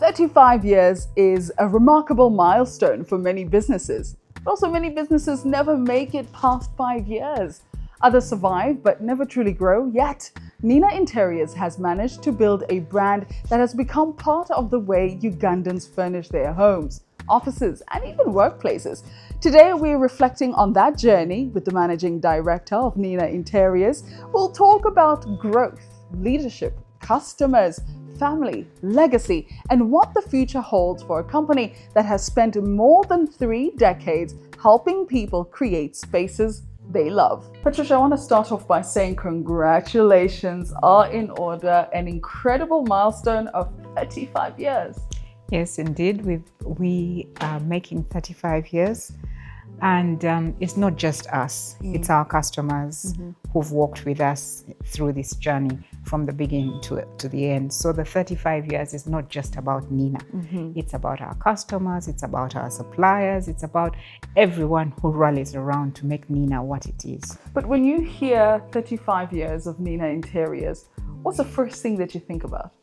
35 years is a remarkable milestone for many businesses. But also many businesses never make it past 5 years. Others survive but never truly grow. Yet, Nenina Interiors has managed to build a brand that has become part of the way Ugandans furnish their homes, offices, and even workplaces. Today, we're reflecting on that journey with the managing director of Nenina Interiors. We'll talk about growth, leadership, customers, family, legacy, and what the future holds for a company that has spent more than 3 decades helping people create spaces they love. Patricia, I want to start off by saying congratulations are in order, an incredible milestone of 35 years. Yes, indeed. We are making 35 years. And it's not just us, it's our customers who've walked with us through this journey from the beginning to the end. So the 35 years is not just about Nina. It's about our customers, it's about our suppliers, it's about everyone who rallies around to make Nina what it is. But when you hear 35 years of Nenina Interiors, what's the first thing that you think about?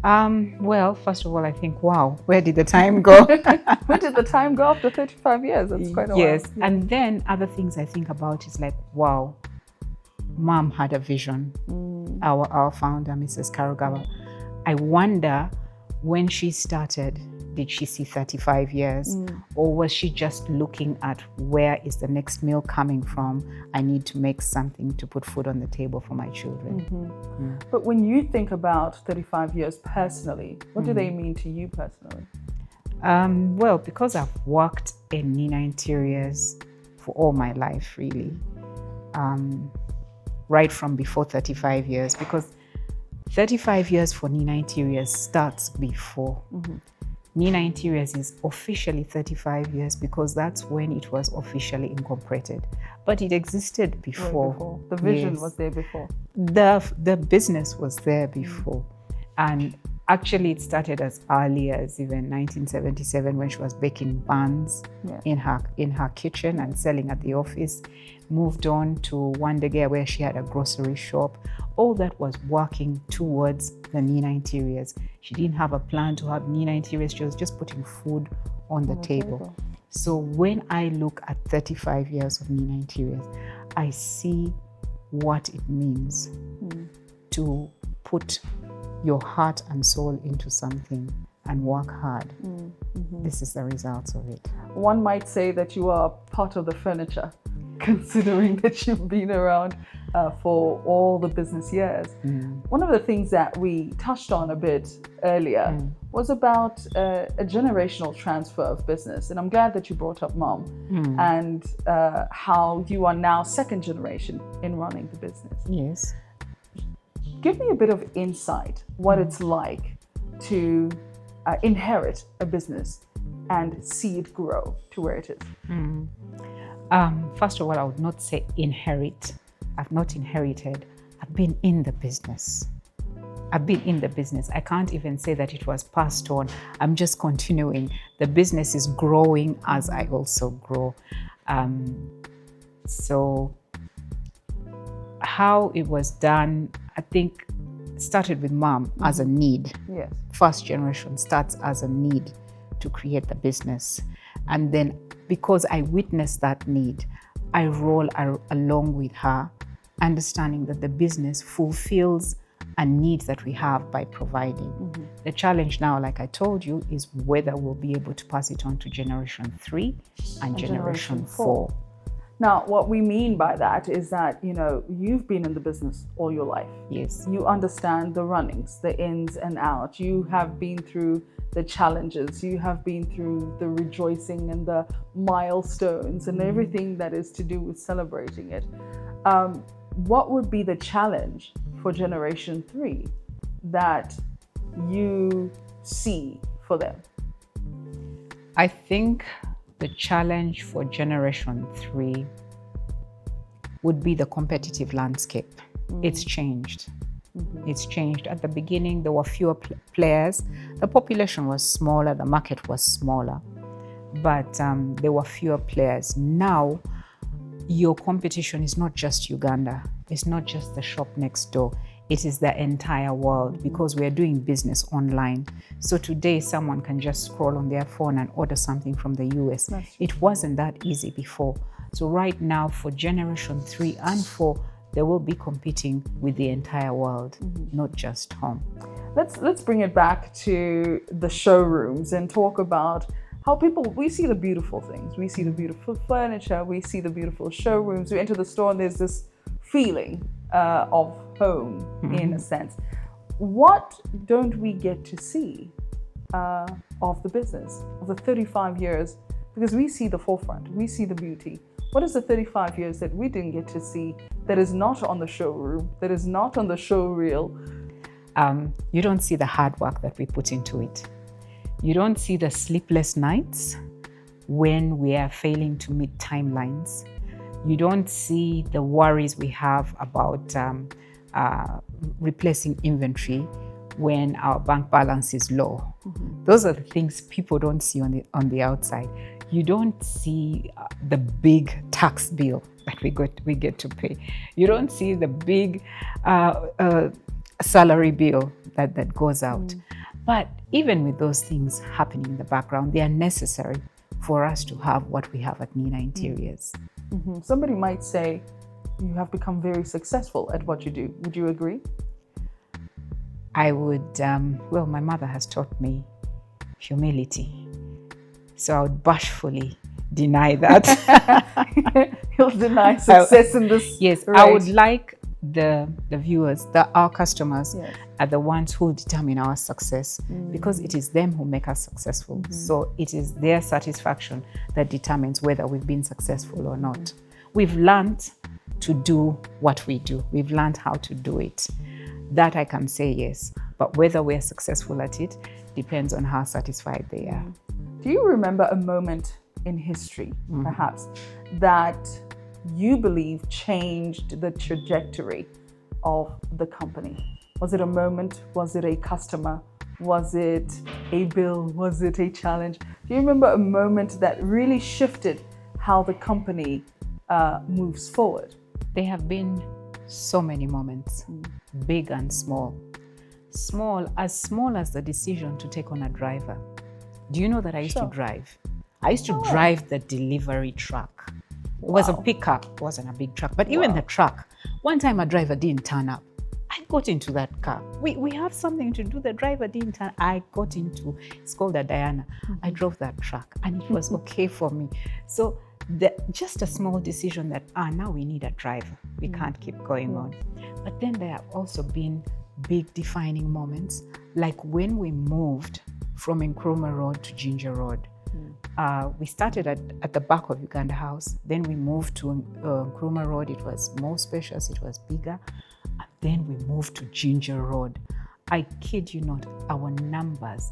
Well, first of all, I think, wow, where did the time go? Where did the time go after 35 years? That's quite a while. Yes, and then other things I think about is like, wow, Mom had a vision. Our founder, Mrs. Karugaba. I wonder when she started, did she see 35 years? Or was she just looking at where is the next meal coming from? I need to make something to put food on the table for my children. But when you think about 35 years personally, what do they mean to you personally? Well, because I've worked in Nenina Interiors for all my life, really, right from before 35 years, because 35 years for Nenina Interiors starts before. Nenina Interiors is officially 35 years because that's when it was officially incorporated. But it existed before. The vision was there before. The business was there before. And actually it started as early as even 1977 when she was baking buns in her kitchen and selling at the office. Moved on to Wandegea where she had a grocery shop. All that was working towards the Nenina Interiors. She didn't have a plan to have Nenina Interiors. She was just putting food on the table. So when I look at 35 years of Nenina Interiors, I see what it means to put your heart and soul into something and work hard. This is the result of it. One might say that you are part of the furniture, considering that you've been around for all the business years. One of the things that we touched on a bit earlier was about a generational transfer of business. And I'm glad that you brought up Mom and how you are now second generation in running the business. Yes. Give me a bit of insight what it's like to inherit a business and see it grow to where it is. First of all, I would not say inherit. I've not inherited. I've been in the business. I can't even say that it was passed on. I'm just continuing. The business is growing as I also grow. So how it was done, I think, started with Mom as a need. Yes. First generation starts as a need to create the business. And then because I witnessed that need, I roll along with her, understanding that the business fulfills a need that we have by providing. The challenge now, like I told you, is whether we'll be able to pass it on to generation 3 and generation 4. Now, what we mean by that is that, you've been in the business all your life. Yes. You understand the runnings, the ins and outs. You have been through the challenges. You have been through the rejoicing and the milestones and everything that is to do with celebrating it. What would be the challenge for generation 3 that you see for them? I think the challenge for generation 3 would be the competitive landscape. It's changed. It's changed. At the beginning, there were fewer players. The population was smaller, the market was smaller, but there were fewer players. Now, your competition is not just Uganda. It's not just the shop next door. it is the entire world because we are doing business online. So today someone can just scroll on their phone and order something from the US. It wasn't that easy before. So right now for generation 3 and 4, they will be competing with the entire world, not just home. Let's bring it back to the showrooms and talk about how we see the beautiful things. We see the beautiful furniture, we see the beautiful showrooms. We enter the store and there's this feeling of home in a sense. What don't we get to see of the business, of the 35 years? Because we see the forefront, we see the beauty. What is the 35 years that we didn't get to see that is not on the showroom, that is not on the show reel? You don't see the hard work that we put into it. You don't see the sleepless nights when we are failing to meet timelines. You don't see the worries we have about replacing inventory when our bank balance is low. Those are the things people don't see on the outside. You don't see the big tax bill that we get to pay. You don't see the big salary bill that goes out. But even with those things happening in the background, they are necessary for us to have what we have at Nenina Interiors. Somebody might say you have become very successful at what you do. Would you agree? I would, well, my mother has taught me humility. So I would bashfully deny that. You'll deny success in this Yes, rate. I would like the viewers, our customers, are the ones who determine our success because it is them who make us successful. So it is their satisfaction that determines whether we've been successful or not. We've learned to do what we do. We've learned how to do it. That I can say yes. But whether we're successful at it depends on how satisfied they are. Do you remember a moment in history, perhaps, that you believe changed the trajectory of the company? Was it a moment? Was it a customer? Was it a bill? Was it a challenge? Do you remember a moment that really shifted how the company moves forward? There have been so many moments, big and small. Small as the decision to take on a driver. Do you know that I used to drive? I used to drive the delivery truck. It was a pickup, it wasn't a big truck, but even the truck. One time a driver didn't turn up. I got into that car. We have something to do. The driver didn't turn. I got into, it's called a Diana. I drove that truck and it was okay for me. So just a small decision that, now we need a driver. We can't keep going on. But then there have also been big defining moments, like when we moved from Nkrumah Road to Ginger Road. We started at the back of Uganda House. Then we moved to Nkrumah Road. It was more spacious. It was bigger. And then we moved to Ginger Road. I kid you not, our numbers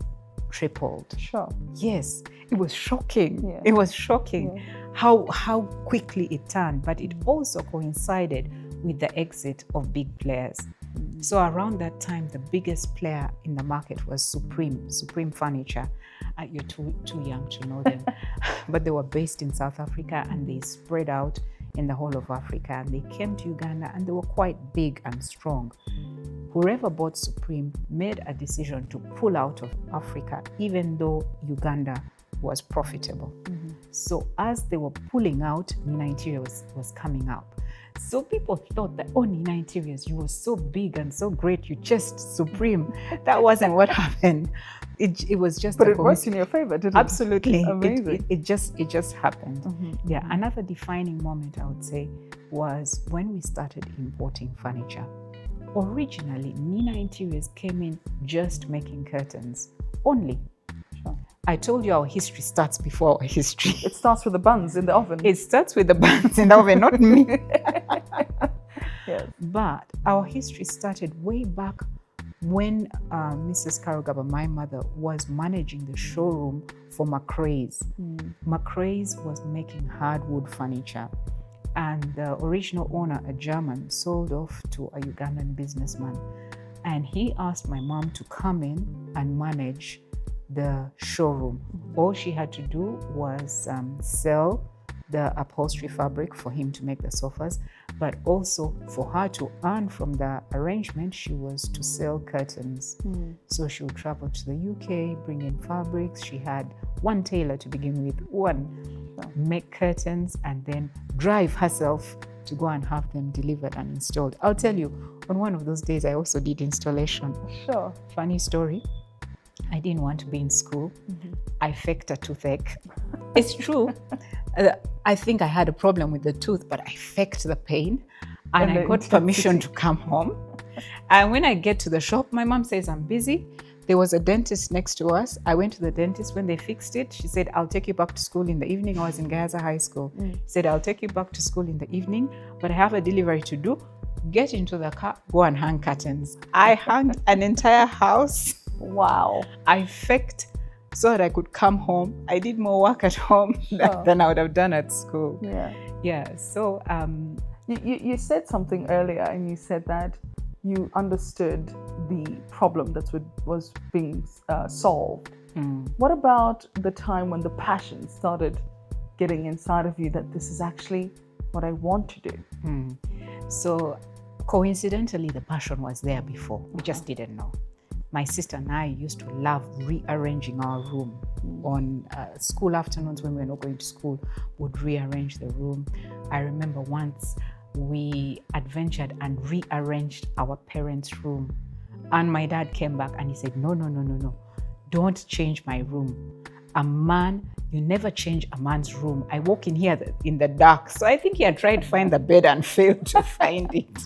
tripled. Sure. Yes, it was shocking. Yeah. It was shocking how quickly it turned. But it also coincided with the exit of big players. So around that time, the biggest player in the market was Supreme Furniture. You're too young to know them. But they were based in South Africa and they spread out in the whole of Africa. And they came to Uganda and they were quite big and strong. Whoever bought Supreme made a decision to pull out of Africa, even though Uganda was profitable. So as they were pulling out, Nenina Interiors was coming up. So people thought that, Nenina Interiors, you were so big and so great, you chased Supreme. That wasn't what happened. It was just But it worked in your favor, didn't it? Absolutely. Amazing. It just happened. Yeah, another defining moment, I would say, was when we started importing furniture. Originally, Nenina Interiors came in just making curtains only. I told you our history starts before our history. It starts with the buns in the oven. It starts with the buns in the oven, not me. Yes. But our history started way back when Mrs. Karugaba, my mother, was managing the showroom for McRae's. McRae's was making hardwood furniture. And the original owner, a German, sold off to a Ugandan businessman. And he asked my mom to come in and manage the showroom. All she had to do was sell the upholstery fabric for him to make the sofas, but also for her to earn from the arrangement, she was to sell curtains. So she would travel to the UK, bring in fabrics. She had one tailor to begin with, make curtains, and then drive herself to go and have them delivered and installed. I'll tell you, on one of those days, I also did installation. Sure. Funny story. I didn't want to be in school. I faked a toothache. It's true. I think I had a problem with the tooth, but I faked the pain and I got permission to come home. And when I get to the shop, my mom says, I'm busy. There was a dentist next to us. I went to the dentist. When they fixed it, she said, I'll take you back to school in the evening. I was in Gaza High School. She said, I'll take you back to school in the evening, but I have a delivery to do. Get into the car, go and hang curtains. I hung an entire house. Wow. I faked so that I could come home. I did more work at home than I would have done at school. Yeah. So you said something earlier, and you said that you understood the problem that was being solved. What about the time when the passion started getting inside of you that this is actually what I want to do? So coincidentally, the passion was there before. We just didn't know. My sister and I used to love rearranging our room. On school afternoons when we were not going to school, would rearrange the room. I remember once we adventured and rearranged our parents' room. And my dad came back and he said, no, don't change my room. A man, you never change a man's room. I walk in here in the dark. So I think he had tried to find the bed and failed to find it.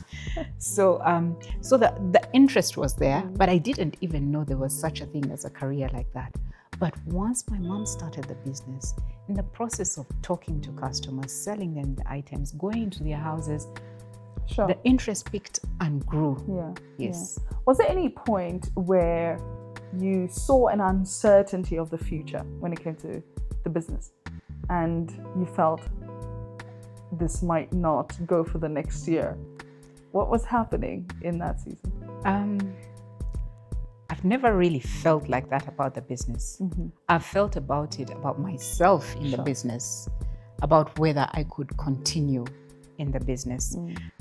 So the interest was there, but I didn't even know there was such a thing as a career like that. But once my mom started the business, in the process of talking to customers, selling them the items, going into their houses, the interest picked and grew. Yes. Was there any point where you saw an uncertainty of the future when it came to the business and you felt this might not go for the next year? What was happening in that season? I've never really felt like that about the business. I've felt about it, about myself in the business, about whether I could continue in the business.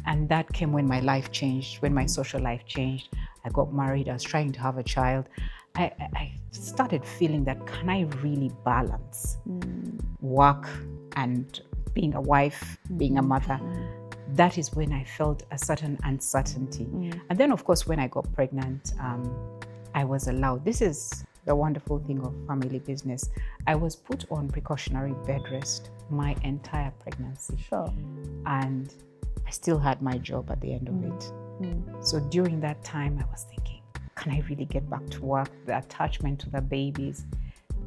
And that came when my life changed, when my social life changed. I got married, I was trying to have a child. I started feeling that, can I really balance work and being a wife, being a mother? That is when I felt a certain uncertainty. And then, of course, when I got pregnant, I was allowed. This is the wonderful thing of family business. I was put on precautionary bed rest my entire pregnancy. And I still had my job at the end of it. So during that time, I was thinking, can I really get back to work? The attachment to the babies.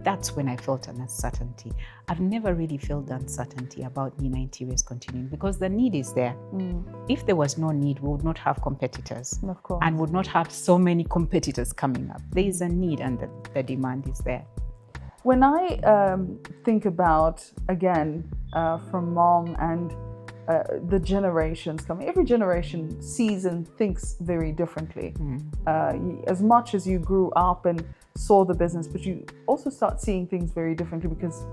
That's when I felt an uncertainty. I've never really felt the uncertainty about Nenina Interiors continuing because the need is there. If there was no need, we would not have competitors. Of course. And would not have so many competitors coming up. There is a need and the demand is there. When I think about, again, from mom and the generations coming, every generation sees and thinks very differently. As much as you grew up and saw the business, but you also start seeing things very differently because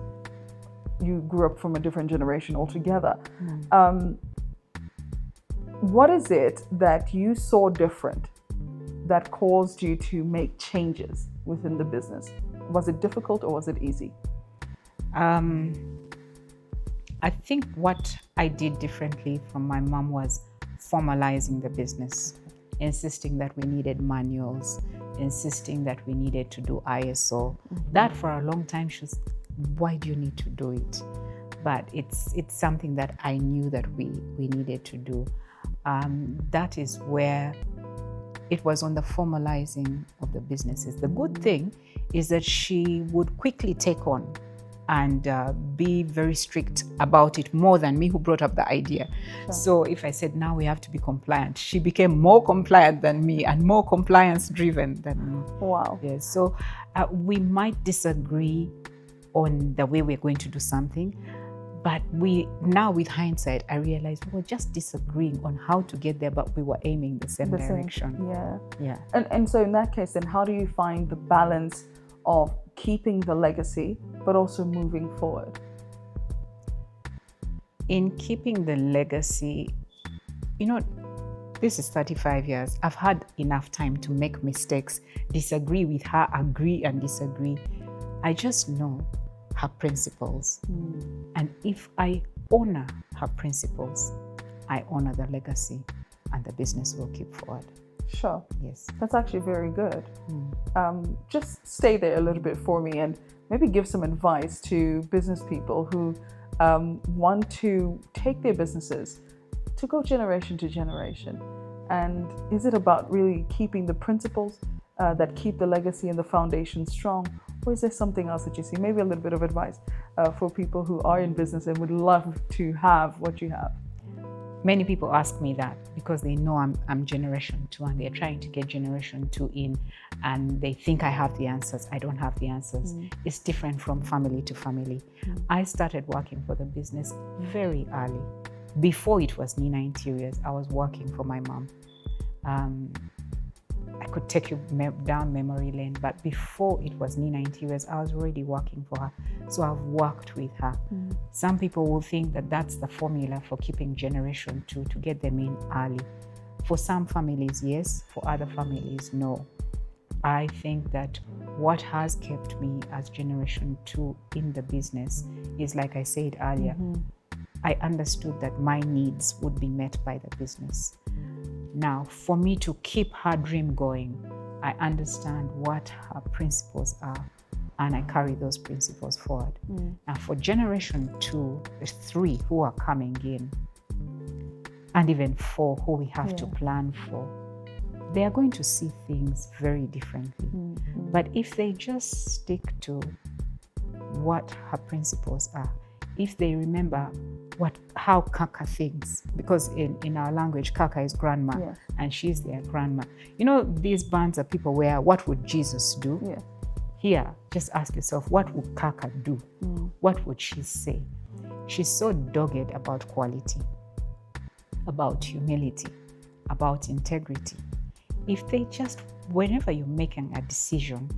you grew up from a different generation altogether. What is it that you saw different that caused you to make changes within the business? Was it difficult or was it easy? I think what I did differently from my mom was formalizing the business, insisting that we needed manuals, insisting that we needed to do ISO. That for a long time, she was, why do you need to do it? But it's something that I knew that we needed to do. That is where it was on the formalizing of the businesses. The good thing is that she would quickly take on and be very strict about it, more than me who brought up the idea. So if I said, now we have to be compliant, she became more compliant than me and more compliance driven than me. Wow. Yes. So we might disagree on the way we're going to do something, but now with hindsight, I realized we were just disagreeing on how to get there, but we were aiming the same direction. Yeah. And so in that case, then how do you find the balance of keeping the legacy, but also moving forward? In keeping the legacy, this is 35 years. I've had enough time to make mistakes, disagree with her, agree and disagree. I just know her principles. And if I honor her principles, I honor the legacy and the business will keep forward. Sure. Yes. That's actually very good. Just stay there a little bit for me and maybe give some advice to business people who want to take their businesses to go generation to generation. And is it about really keeping the principles that keep the legacy and the foundation strong? Or is there something else that you see? Maybe a little bit of advice for people who are in business and would love to have what you have. Many people ask me that because they know I'm generation 2 and they're trying to get generation 2 in and they think I have the answers. I don't have the answers. It's different from family to family. I started working for the business very early. Before it was Nenina Interiors, I was working for my mom. I could take you down memory lane, but before it was Nenina Interiors, I was already working for her. So I've worked with her. Some people will think that that's the formula for keeping generation 2 to get them in early. For some families, yes. For other families, no. I think that what has kept me as generation 2 in the business is, like I said earlier, I understood that my needs would be met by the business. Now, for me to keep her dream going, I understand what her principles are and I carry those principles forward. Now, for generation 2, 3 who are coming in, and even 4 who we have to plan for, they are going to see things very differently. But if they just stick to what her principles are, if they remember how Kaka thinks, because in our language, Kaka is grandma, and she's their grandma. These bands that people wear, what would Jesus do? Here, just ask yourself, what would Kaka do? What would she say? She's so dogged about quality, about humility, about integrity. If they just, whenever you're making a decision,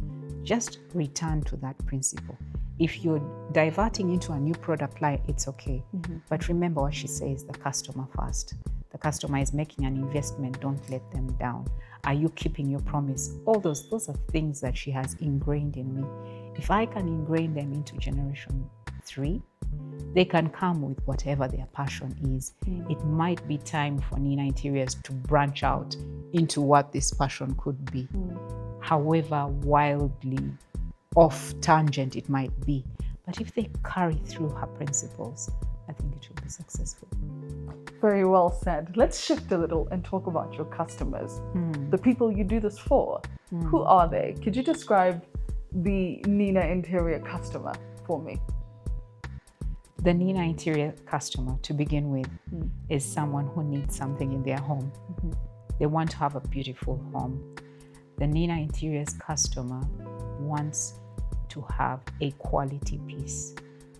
just return to that principle. If you're diverting into a new product line, it's okay. But remember what she says, the customer first. The customer is making an investment, don't let them down. Are you keeping your promise? All those are things that she has ingrained in me. If I can ingrain them into generation 3, they can come with whatever their passion is. It might be time for Nenina Interiors to branch out into what this passion could be. However wildly off tangent it might be. But if they carry through her principles, I think it will be successful. Very well said. Let's shift a little and talk about your customers, the people you do this for. Who are they? Could you describe the Nenina Interior customer for me? The Nenina Interior customer, to begin with, is someone who needs something in their home. They want to have a beautiful home. The Nenina Interiors customer wants to have a quality piece,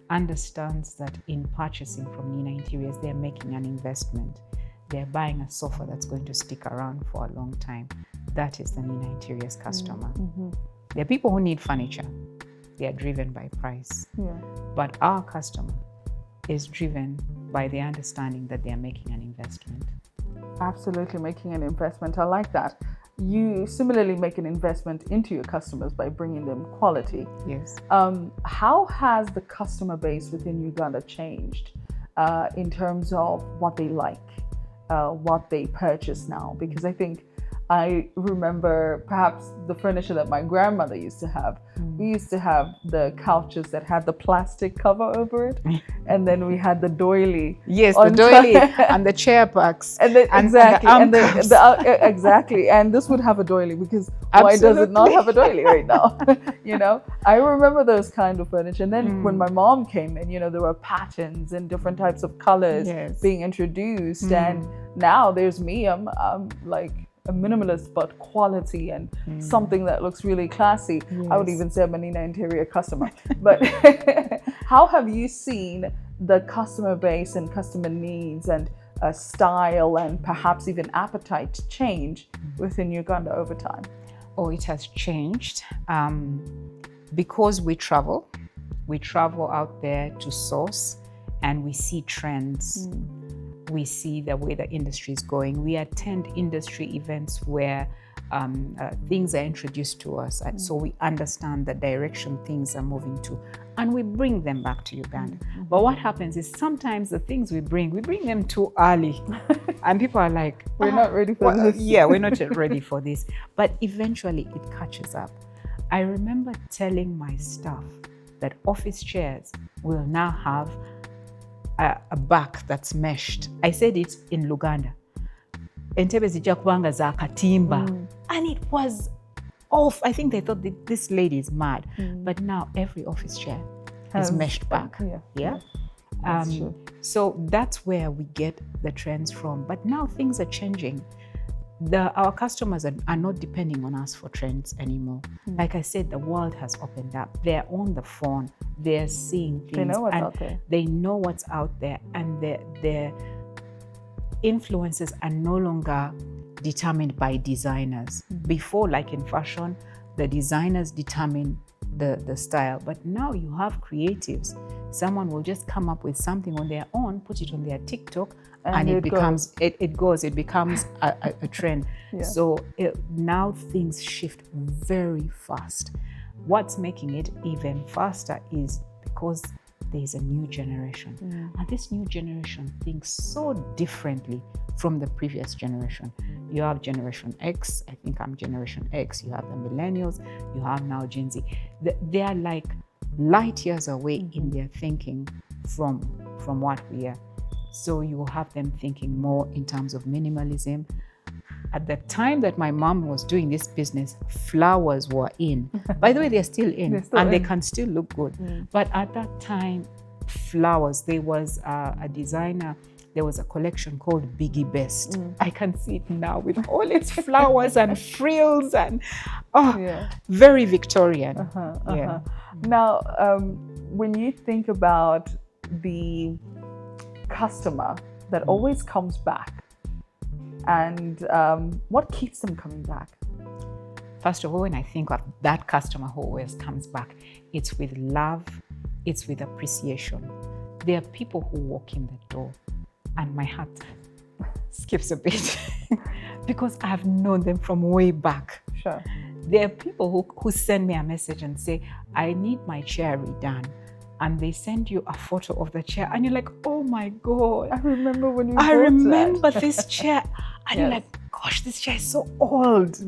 understands that in purchasing from Nenina Interiors, they're making an investment. They're buying a sofa that's going to stick around for a long time. That is the Nenina Interiors customer. There are people who need furniture. They are driven by price. But our customer is driven by the understanding that they are making an investment. Absolutely, making an investment. I like that. You similarly make an investment into your customers by bringing them quality. Yes. How has the customer base within Uganda changed in terms of what they like, what they purchase now? Because I think I remember perhaps the furniture that my grandmother used to have. We used to have the couches that had the plastic cover over it, and then we had the doily. Yes, the doily and the chair backs. Exactly. And this would have a doily because why does it not have a doily right now? I remember those kind of furniture. And then when my mom came in, there were patterns and different types of colors being introduced. And now there's me. I'm like a minimalist, but quality and something that looks really classy. I would even say I'm a Nenina Interior customer. But how have you seen the customer base and customer needs and style and perhaps even appetite change within Uganda over time? Oh, it has changed because we travel out there to source, and we see trends. We see the way the industry is going. We attend industry events where things are introduced to us, and so we understand the direction things are moving to, and we bring them back to Uganda. But what happens is sometimes the things we bring them too early, and people are like, we're not ready for this. Yeah, we're not yet ready for this. But eventually it catches up. I remember telling my staff that office chairs will now have a back that's meshed. I said it in Luganda. Entebe zijja kubanga za katimba. And it was off. I think they thought that this lady is mad. But now every office chair is meshed back. Yeah. That's true. So that's where we get the trends from. But now things are changing. Our customers are not depending on us for trends anymore. Like I said, the world has opened up. They're on the phone. They're seeing things. They know what's out there. They know what's out there, and their influences are no longer determined by designers. Before, like in fashion, the designers determine the style. But now you have creatives. Someone will just come up with something on their own, put it on their TikTok, and it becomes a trend. So now things shift very fast. What's making it even faster is because there's a new generation, and this new generation thinks so differently from the previous generation. You have Generation X. I think I'm Generation X. You have the millennials. You have now Gen Z. They are like light years away in their thinking from what we are. So you will have them thinking more in terms of minimalism. At the time that my mom was doing this business, flowers were in. By the way, they're still in, they can still look good. But at that time, flowers, there was a designer, there was a collection called Biggie Best. I can see it now with all its flowers and frills and very Victorian. Now, when you think about the customer that always comes back, and what keeps them coming back? First of all, when I think of that customer who always comes back, it's with love, it's with appreciation. There are people who walk in the door and my heart skips a bit because I've known them from way back. Sure. There are people who send me a message and say, I need my chair redone. And they send you a photo of the chair and you're like, oh my God. I remember when you I remember this chair. And you're like, gosh, this chair is so old.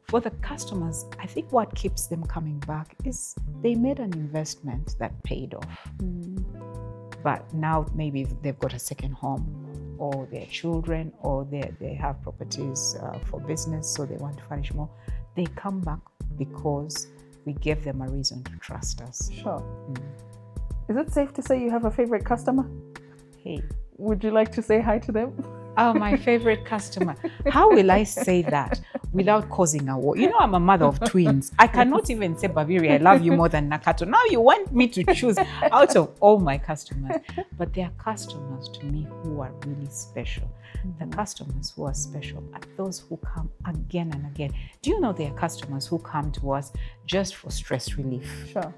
For the customers, I think what keeps them coming back is they made an investment that paid off. But now maybe they've got a second home, or their children, or they have properties for business, so they want to furnish more. They come back because we gave them a reason to trust us. Sure. Is it safe to say you have a favorite customer? Hey. Would you like to say hi to them? Oh, my favorite customer. How will I say that without causing a war? You know, I'm a mother of twins. I cannot even say, Babiri, I love you more than Nakato. Now you want me to choose out of all my customers. But there are customers to me who are really special. The customers who are special are those who come again and again. Do you know there are customers who come to us just for stress relief? Sure.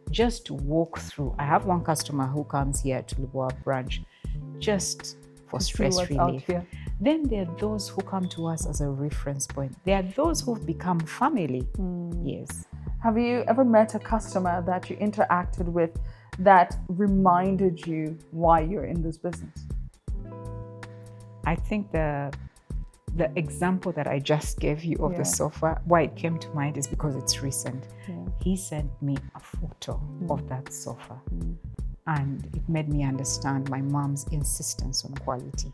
Just to walk through. I have one customer who comes here to Luboa branch just for stress relief. Then there are those who come to us as a reference point. There are those who've become family. Yes. Have you ever met a customer that you interacted with that reminded you why you're in this business? I think the example that I just gave you of the sofa, why it came to mind is because it's recent. He sent me a photo of that sofa. And it made me understand my mom's insistence on quality.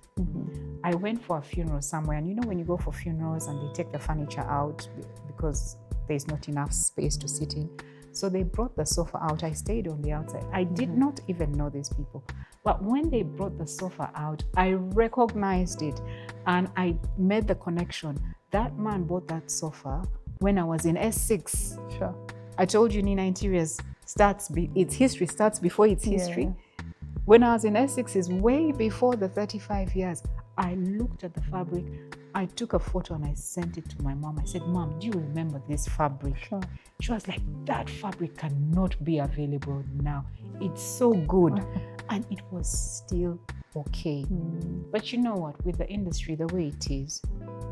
I went for a funeral somewhere, and you know when you go for funerals and they take the furniture out because there's not enough space to sit in. So they brought the sofa out. I stayed on the outside. I did not even know these people. But when they brought the sofa out, I recognized it and I made the connection. That man bought that sofa when I was in S6. Sure. I told you Nenina Interiors its history starts before its history. When I was in Essex is way before the 35 years. I looked at the fabric I took a photo and I sent it to my mom. I said, Mom, do you remember this fabric? Sure. She was like, that fabric cannot be available now. It's so good. And it was still okay. But you know what? With the industry, the way it is,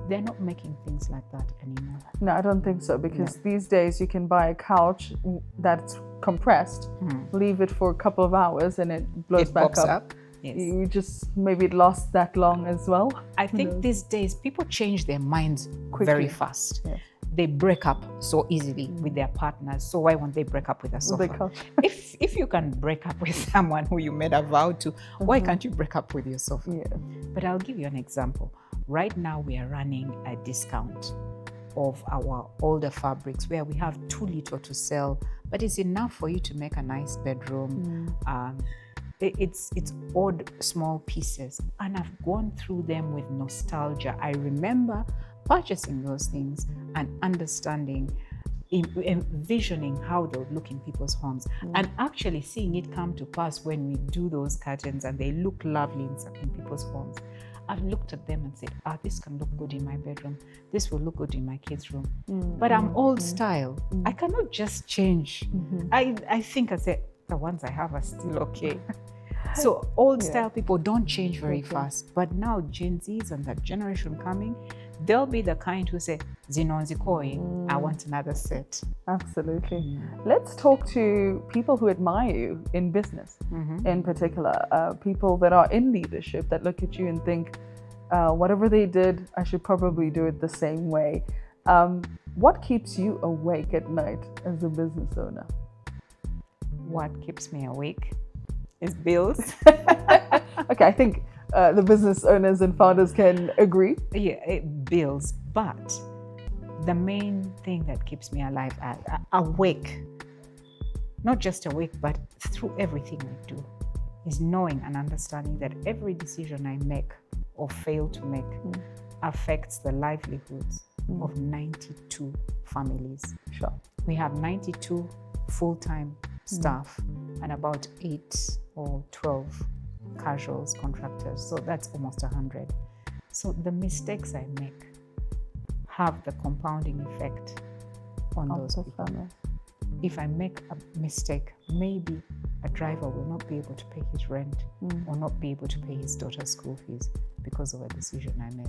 they're not making things like that anymore. No, I don't think so, because these days you can buy a couch that's compressed, leave it for a couple of hours, and it blows back up. Yes. You just, maybe it lasts that long as well. I think these days people change their minds Quickly. very fast. Yes. They break up so easily with their partners. So why won't they break up with a sofa? if you can break up with someone who you made a vow to, why can't you break up with your sofa? Yeah. But I'll give you an example. Right now we are running a discount of our older fabrics where we have too little to sell, but it's enough for you to make a nice bedroom. It's odd small pieces, and I've gone through them with nostalgia. I remember purchasing those things and understanding, envisioning how they would look in people's homes, and actually seeing it come to pass when we do those curtains and they look lovely in people's homes. I've looked at them and said, this can look good in my bedroom. This will look good in my kids' room. But I'm old style. I cannot just change. I think I said, the ones I have are still okay. So old style people don't change very fast. But now Gen Zs and that generation coming, they'll be the kind who say, Zinonzikoi, I want another set. Absolutely. Let's talk to people who admire you in business, in particular, people that are in leadership that look at you and think, whatever they did, I should probably do it the same way. What keeps you awake at night as a business owner? What keeps me awake is bills. Okay, I think the business owners and founders can agree. Yeah, bills. But the main thing that keeps me alive, awake, not just awake, but through everything I do, is knowing and understanding that every decision I make or fail to make affects the livelihoods of 92 families. Sure. We have 92 full-time staff and about 8 or 12 casuals, contractors. So that's almost 100. So the mistakes I make have the compounding effect on those people. Families. If I make a mistake, maybe a driver will not be able to pay his rent or not be able to pay his daughter's school fees because of a decision I made.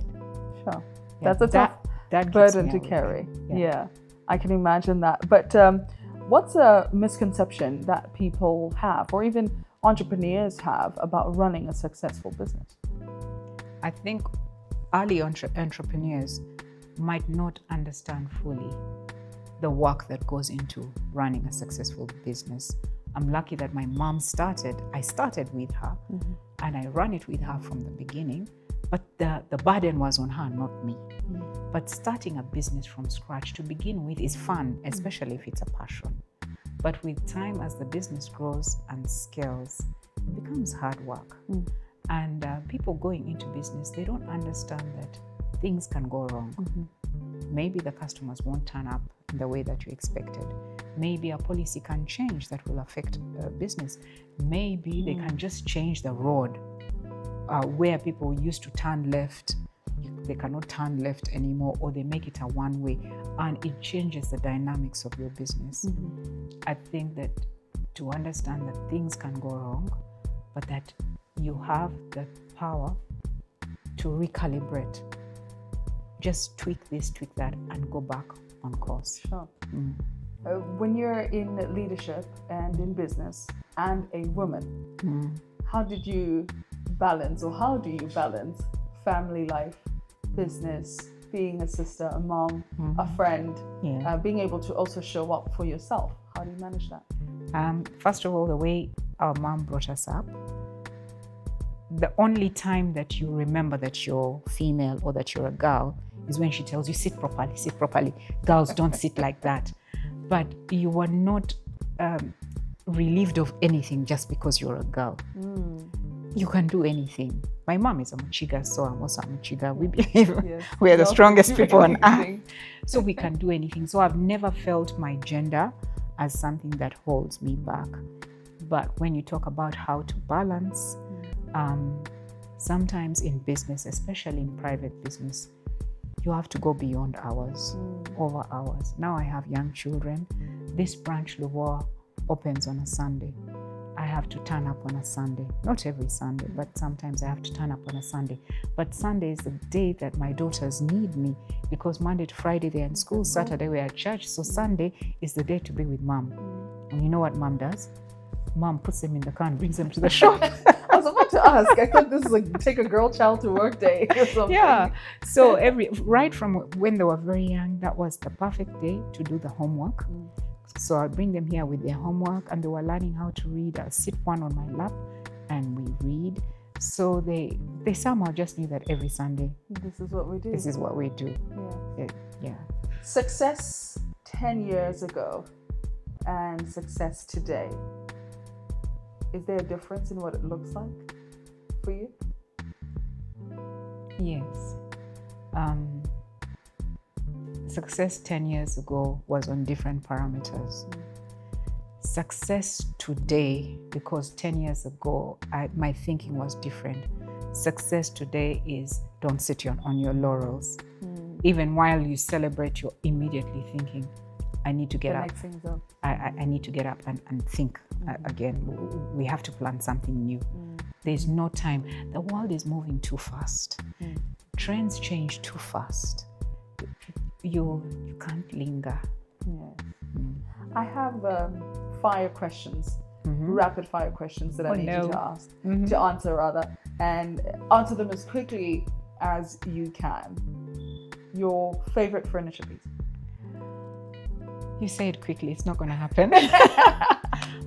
Sure. Yeah, that's a tough burden to carry. Yeah, I can imagine that. But what's a misconception that people have, or even entrepreneurs have, about running a successful business? I think early entrepreneurs might not understand fully the work that goes into running a successful business. I'm lucky that my mom I started with her and I ran it with her from the beginning, but the burden was on her, not me. But starting a business from scratch to begin with is fun, especially if it's a passion. But with time, as the business grows and scales, it becomes hard work. And people going into business, they don't understand that things can go wrong. Maybe the customers won't turn up in the way that you expected. Maybe a policy can change that will affect business. Maybe they can just change the road where people used to turn left. They cannot turn left anymore, or they make it a one-way, and it changes the dynamics of your business. I think that to understand that things can go wrong, but that you have the power to recalibrate. Just tweak this, tweak that, and go back on course. Sure. When you're in leadership and in business and a woman, how do you balance family life, business, being a sister, a mom, a friend, being able to also show up for yourself? How do you manage that? First of all, the way our mom brought us up, the only time that you remember that you're female or that you're a girl is when she tells you, sit properly, sit properly. Girls don't sit like that. But you were not relieved of anything just because you're a girl. You can do anything. My mom is a Muchiga, so I'm also a Muchiga. We believe we are the strongest people on earth. So we can do anything. So I've never felt my gender as something that holds me back. But when you talk about how to balance, sometimes in business, especially in private business, you have to go beyond hours, over hours. Now I have young children. This branch Louvoir opens on a Sunday. I have to turn up on a Sunday. Not every Sunday, but sometimes I have to turn up on a Sunday. But Sunday is the day that my daughters need me, because Monday to Friday they're in school, Saturday we're at church. So Sunday is the day to be with mom. And you know what mom does? Mom puts them in the car and brings them to the shop. I was about to ask. I thought this is like take a girl child to work day or something. Yeah. So right from when they were very young, that was the perfect day to do the homework. So I'd bring them here with their homework, and they were learning how to read. I'll sit one on my lap and we read. So they somehow just knew that every Sunday, this is what we do. This is what we do. Yeah. Success 10 years ago and success today. Is there a difference in what it looks like for you? Yes. Success 10 years ago was on different parameters. Success today, because 10 years ago, my thinking was different. Success today is don't sit on your laurels. Even while you celebrate, you're immediately thinking, I need to get up. I need to get up and think again. We have to plan something new. There's no time. The world is moving too fast. Trends change too fast. You can't linger. I have 5 questions, rapid fire questions that I need you to ask, to answer rather, and answer them as quickly as you can. Your favorite furniture piece? You say it quickly, it's not going to happen.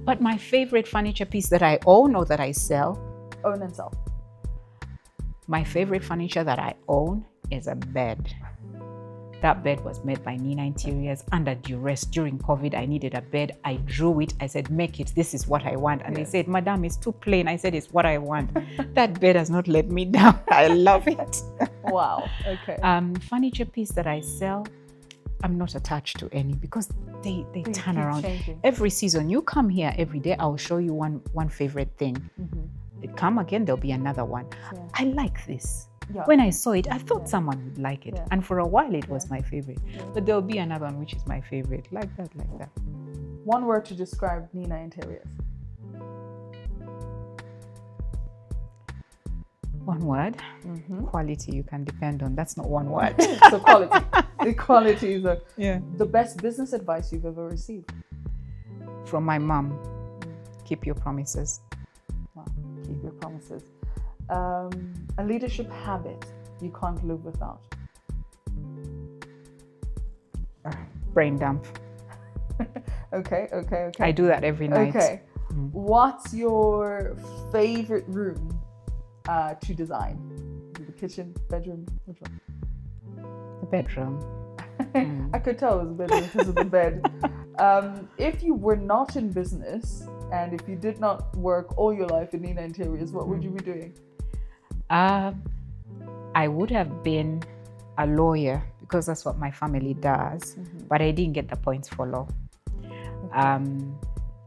But my favorite furniture piece that I own or that I sell? Own and sell. My favorite furniture that I own is a bed. That bed was made by Nenina Interiors under duress. During COVID, I needed a bed. I drew it. I said, make it. This is what I want. And they said, Madam, it's too plain. I said, it's what I want. That bed has not let me down. I love it. Wow. Okay. Furniture piece that I sell, I'm not attached to any, because they turn around. Changing. Every season, you come here every day, I'll show you one favorite thing. Come again, there'll be another one. I like this. When I saw it, I thought someone would like it. And for a while, it was my favorite. But there'll be another one, which is my favorite. Like that. One word to describe Nenina Interiors. One word? Quality you can depend on. That's not one word. So quality. The quality is the best business advice you've ever received. From my mom. Keep your promises. Wow. Keep your promises. A leadership habit you can't live without. Brain dump. Okay. I do that every night. Okay. What's your favorite room to design? The kitchen, bedroom, which one? The bedroom. I could tell it was a bedroom because of the bed. If you were not in business and if you did not work all your life in Nenina Interiors, what would you be doing? I would have been a lawyer, because that's what my family does, but I didn't get the points for law.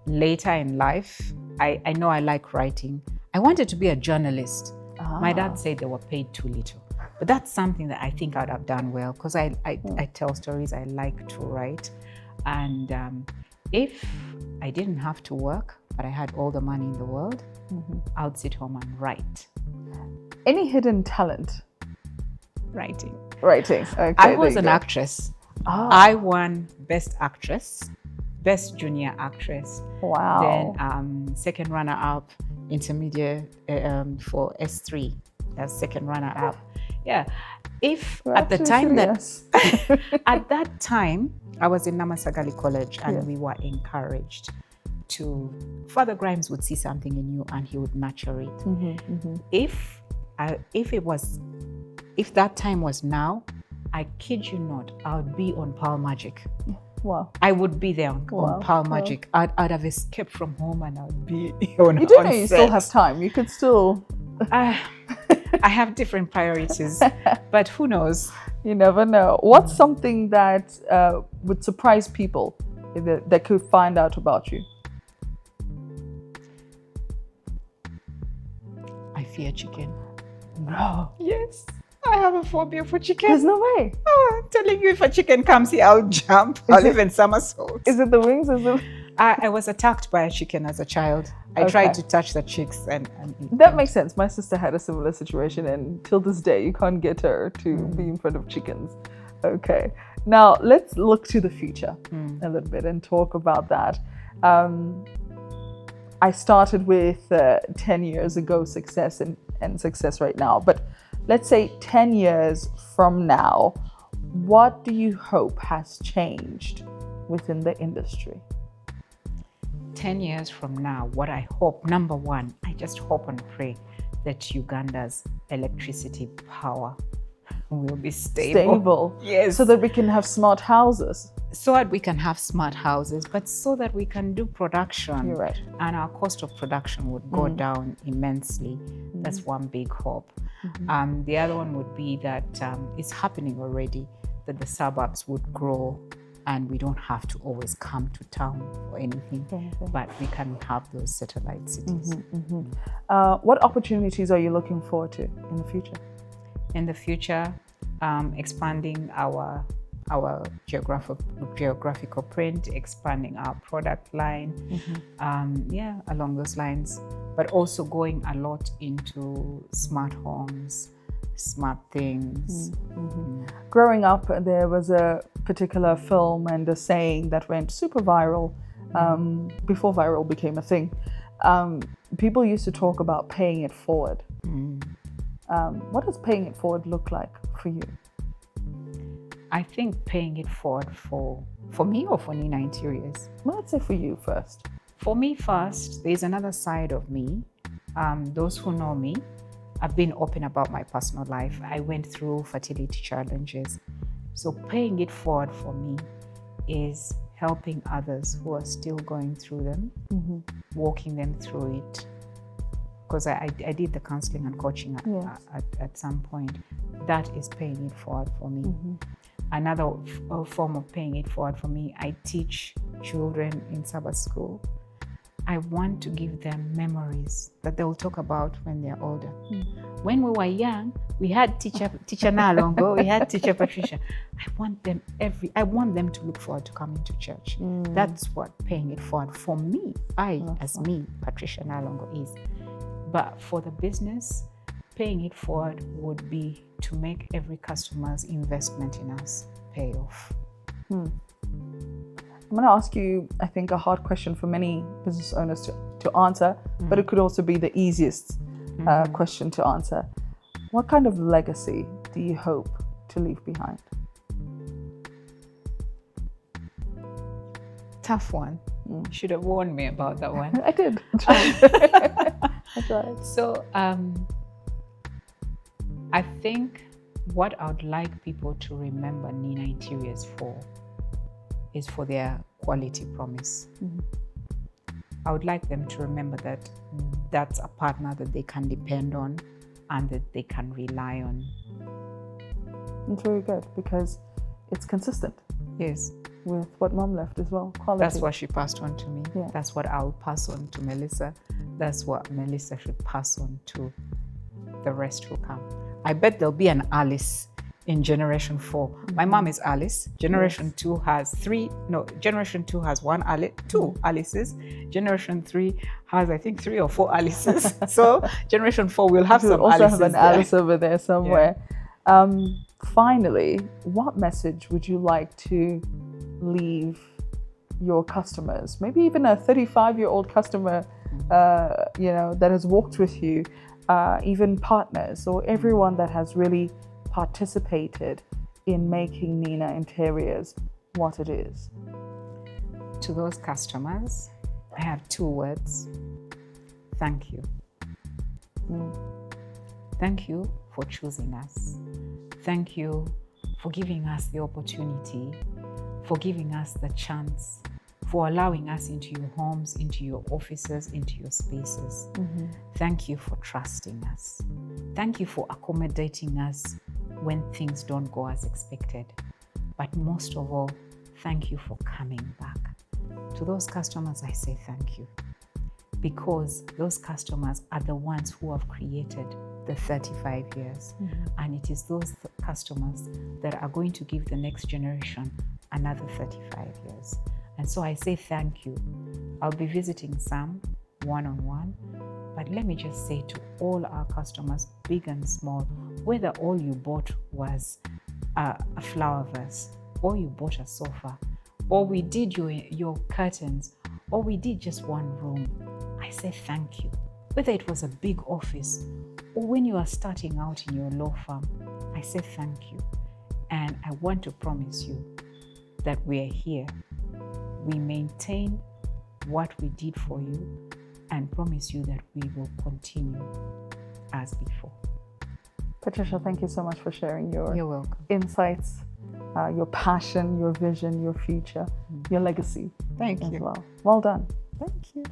Later in life, I know I like writing. I wanted to be a journalist. My dad said they were paid too little. But that's something that I think I'd have done well, because I tell stories, I like to write. And if I didn't have to work, but I had all the money in the world, I would sit home and write. Any hidden talent? Writing. Okay, I was an actress. I won Best Actress, Best Junior Actress. Wow. Then second runner-up, intermediate for S3. That's second runner-up. Yeah. If at the time at that time, I was in Namasagali College, and we were encouraged to, Father Grimes would see something in you and he would nurture it. If that time was now, I kid you not, I would be on Pearl Magic. Wow. I would be there on Pearl Magic. I'd have escaped from home and I would be on You do know you still have time. You could still... I have different priorities, but who knows? You never know. What's something that would surprise people that could find out about you? I fear chicken. No. Yes. I have a phobia for chicken. There's no way. Oh, I'm telling you, if a chicken comes here, I'll jump. I'll even somersault. Is it the wings? I was attacked by a chicken as a child. I tried to touch the chicks and eat that them. makes sense. My sister had a similar situation, and till this day, you can't get her to be in front of chickens. Okay. Now, let's look to the future a little bit and talk about that. I started with 10 years ago success and success right now. But let's say 10 years from now, what do you hope has changed within the industry? 10 years from now, what I hope, number one, I just hope and pray that Uganda's electricity power will be stable. Yes. So that we can have smart houses. So that we can have smart houses, but so that we can do production. You're right. And our cost of production would go down immensely. That's one big hope. The other one would be that it's happening already, that the suburbs would grow and we don't have to always come to town for anything, but we can have those satellite cities. What opportunities are you looking forward to in the future? In the future, expanding our geographical print, expanding our product line, along those lines, but also going a lot into smart homes, smart things. Growing up, there was a particular film and a saying that went super viral before viral became a thing. People used to talk about paying it forward. What does paying it forward look like for you? I think paying it forward for me or for Nenina Interiors? Well, let's say for you first. For me first, there's another side of me. Those who know me, I've been open about my personal life. I went through fertility challenges. So paying it forward for me is helping others who are still going through them, walking them through it. Because I did the counseling and coaching at some point. That is paying it forward for me. Another form of paying it forward for me, I teach children in Sabbath school. I want to give them memories that they will talk about when they're older. When we were young, we had teacher Nalongo, we had teacher Patricia. I want them to look forward to coming to church. That's what paying it forward for me, as me, Patricia Nalongo, is. But for the business, paying it forward would be to make every customer's investment in us pay off. I'm going to ask you, I think, a hard question for many business owners to answer, but it could also be the easiest question to answer. What kind of legacy do you hope to leave behind? Tough one. You should have warned me about that one. I did. That's right. So I think what I would like people to remember Nenina Interiors for is for their quality promise. I would like them to remember that that's a partner that they can depend on and that they can rely on. It's very good because it's consistent. Yes. With what Mom left as well, quality. That's what she passed on to me. Yeah. That's what I'll pass on to Melissa. That's what Melissa should pass on to the rest who come. I bet there'll be an Alice in Generation 4. My mom is Alice. Generation 2 has Generation 2 has two Alices. Generation 3 has, I think, 3 or 4 Alices. So Generation 4 will have some also Alices have an there. Alice over there somewhere. Yeah. Finally, what message would you like to leave your customers? Maybe even a 35-year-old customer, that has walked with you, even partners or everyone that has really participated in making Nenina Interiors what it is. To those customers, I have 2 words. Thank you. Thank you for choosing us. Thank you for giving us the opportunity, for giving us the chance, for allowing us into your homes, into your offices, into your spaces. Thank you for trusting us. Thank you for accommodating us when things don't go as expected. But most of all, thank you for coming back. To those customers, I say thank you, because those customers are the ones who have created the 35 years. And it is those customers that are going to give the next generation another 35 years. And so I say thank you. I'll be visiting some one-on-one, but let me just say to all our customers, big and small, whether all you bought was a flower vase, or you bought a sofa, or we did your curtains, or we did just one room, I say thank you. Whether it was a big office, or when you are starting out in your law firm, I say thank you. And I want to promise you that we are here. We maintain what we did for you and promise you that we will continue as before. Patricia, thank you so much for sharing your You're welcome. insights, your passion, your vision, your future, your legacy. Thank as you. well. Well done. Thank you.